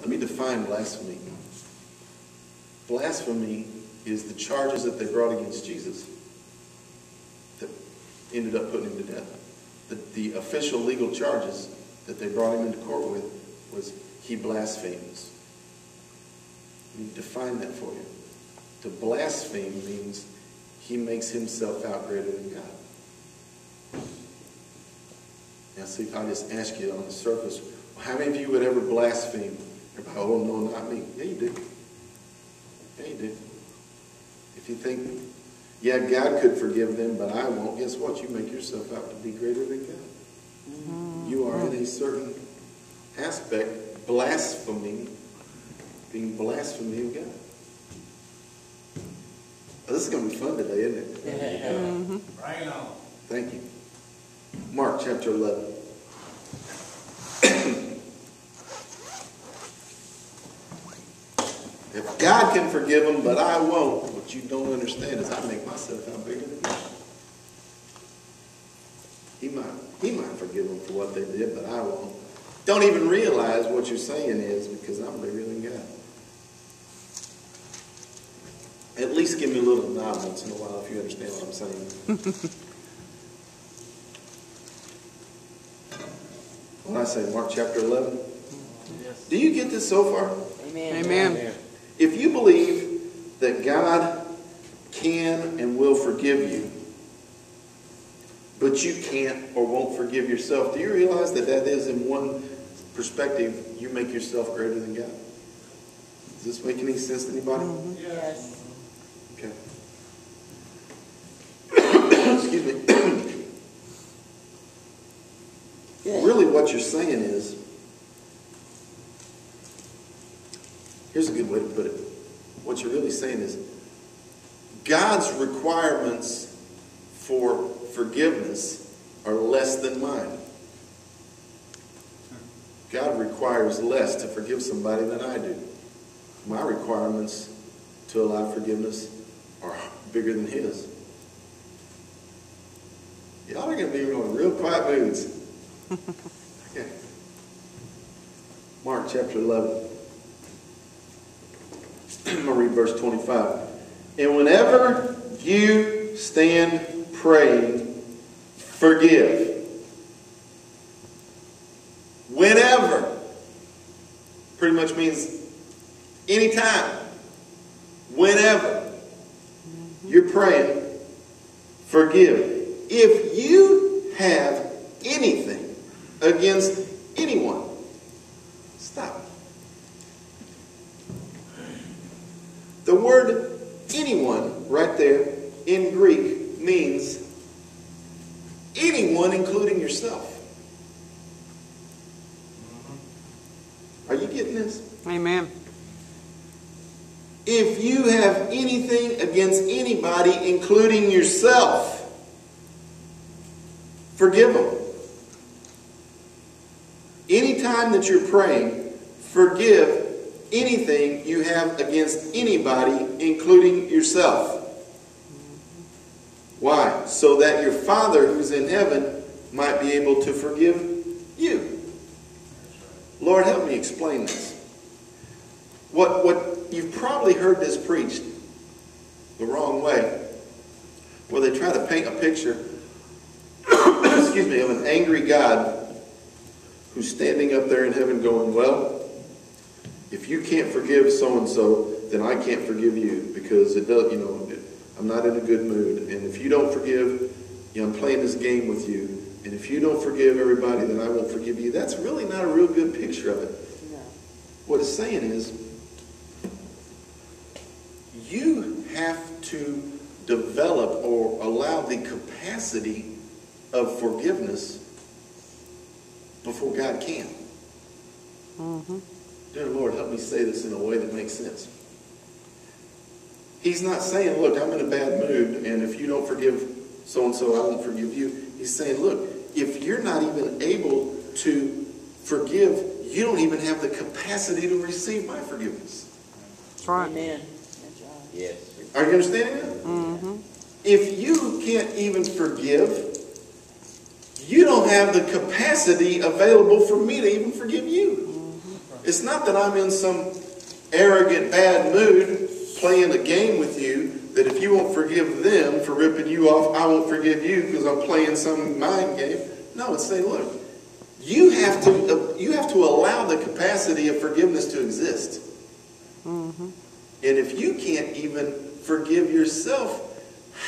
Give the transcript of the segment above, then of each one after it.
Let me define blasphemy. Blasphemy is the charges that they brought against Jesus that ended up putting him to death. The official legal charges that they brought him into court with was he blasphemes. Let me define that for you. To blaspheme means he makes himself out greater than God. Now see, if I just ask you on the surface, well, how many of you would ever blaspheme? Everybody, oh no, not me. Yeah, you do. Yeah, you do. If you think, yeah, God could forgive them, but I won't, guess what? You make yourself out to be greater than God. Mm-hmm. You are in a certain aspect blaspheming, being blasphemy of God. Oh, this is going to be fun today, isn't it? Yeah. Mm-hmm. Right on. Thank you. Mark chapter 11. If God can forgive them, but I won't, what you don't understand is I make myself out bigger than God. He might forgive them for what they did, but I won't. Don't even realize what you're saying is because I'm bigger than God. At least give me a little nod once in a while if you understand what I'm saying. What did I say? Mark chapter 11? Yes. Do you get this so far? Amen. Amen. If you believe that God can and will forgive you, but you can't or won't forgive yourself, do you realize that that is, in one perspective, you make yourself greater than God? Does this make any sense to anybody? Mm-hmm. Yes. Okay. Excuse me. Really what you're saying is, here's a good way to put it. What you're really saying is, God's requirements for forgiveness are less than mine. God requires less to forgive somebody than I do. My requirements to allow forgiveness are bigger than his. Y'all are going to be in real quiet moods. Okay. Mark chapter 11. I'm going to read verse 25. And whenever you stand praying, forgive. Whenever. Pretty much means anytime. Whenever you're praying, forgive. If you have anything against anyone, stop. The word anyone right there in Greek means anyone, including yourself. Are you getting this? Amen. If you have anything against anybody, including yourself, forgive them. Anytime that you're praying, forgive anything you have against anybody, including yourself. Why? So that your Father who's in heaven might be able to forgive you. Lord, help me explain this. What you've probably heard this preached the wrong way, where they try to paint a picture excuse me, of an angry God who's standing up there in heaven going, well, if you can't forgive so-and-so, then I can't forgive you because it does, I'm not in a good mood. And if you don't forgive, I'm playing this game with you. And if you don't forgive everybody, then I won't forgive you. That's really not a real good picture of it. No. What it's saying is, you have to develop or allow the capacity of forgiveness before God can. Mm-hmm. Dear Lord, help me say this in a way that makes sense. He's not saying, look, I'm in a bad mood, and if you don't forgive so-and-so, I won't forgive you. He's saying, look, if you're not even able to forgive, you don't even have the capacity to receive my forgiveness. That's right. Amen. Yes. Are you understanding that? Mm-hmm. If you can't even forgive, you don't have the capacity available for me to even forgive you. It's not that I'm in some arrogant, bad mood playing a game with you, that if you won't forgive them for ripping you off, I won't forgive you because I'm playing some mind game. No, it's saying, look, you have to allow the capacity of forgiveness to exist. Mm-hmm. And if you can't even forgive yourself,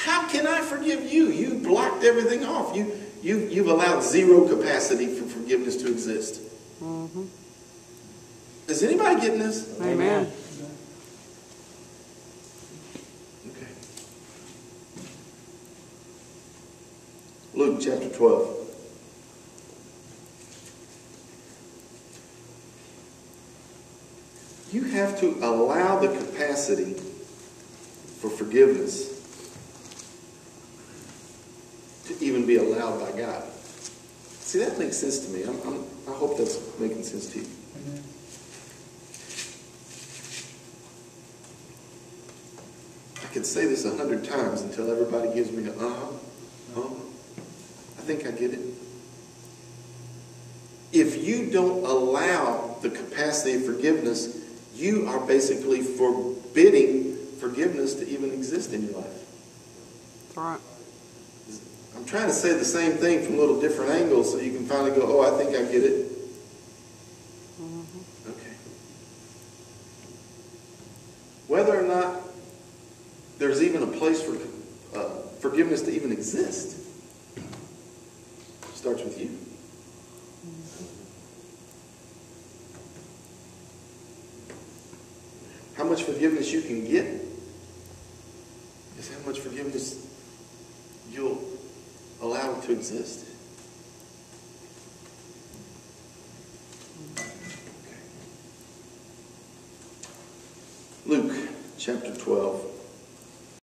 how can I forgive you? You blocked everything off. You've allowed zero capacity for forgiveness to exist. Mm-hmm. Is anybody getting this? Amen. Okay. Luke chapter 12. You have to allow the capacity for forgiveness to even be allowed by God. See, that makes sense to me. I hope that's making sense to you. I could say this 100 times until everybody gives me a I think I get it. If you don't allow the capacity of forgiveness, you are basically forbidding forgiveness to even exist in your life. That's right. I'm trying to say the same thing from a little different angles so you can finally go, oh, I think I get it. Mm-hmm. Okay. Whether or not there's even a place for forgiveness to even exist starts with you. How much forgiveness you can get is how much forgiveness you'll allow it to exist. Okay. Luke chapter 12.